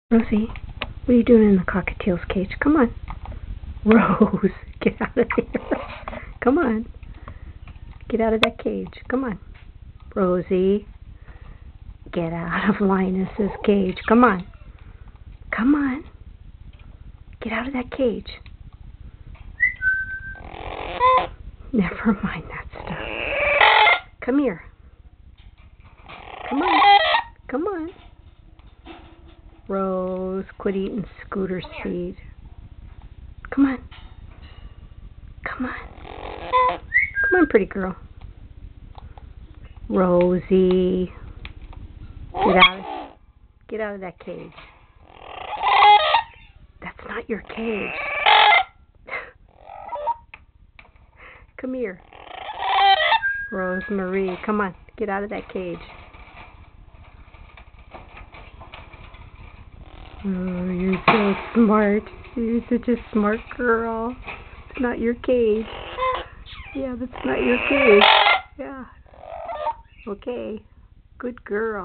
Rosie, what are you doing in the cockatiel's cage? Come on. Rose, get out of there. Come on. Get out of that cage. Come on. Rosie, get out of Linus's cage. Come on. Come on. Get out of that cage. Never mind that stuff. Come here. Come on. Come on. Rose, quit eating Scooter seed. Come on. Come on. Come on, pretty girl. Rosie. Get out of that cage. That's not your cage. Come here. Rosemary, come on. Get out of that cage. Oh, you're so smart. You're such a smart girl. It's not your cage. Yeah, that's not your cage. Yeah. Okay. Good girl.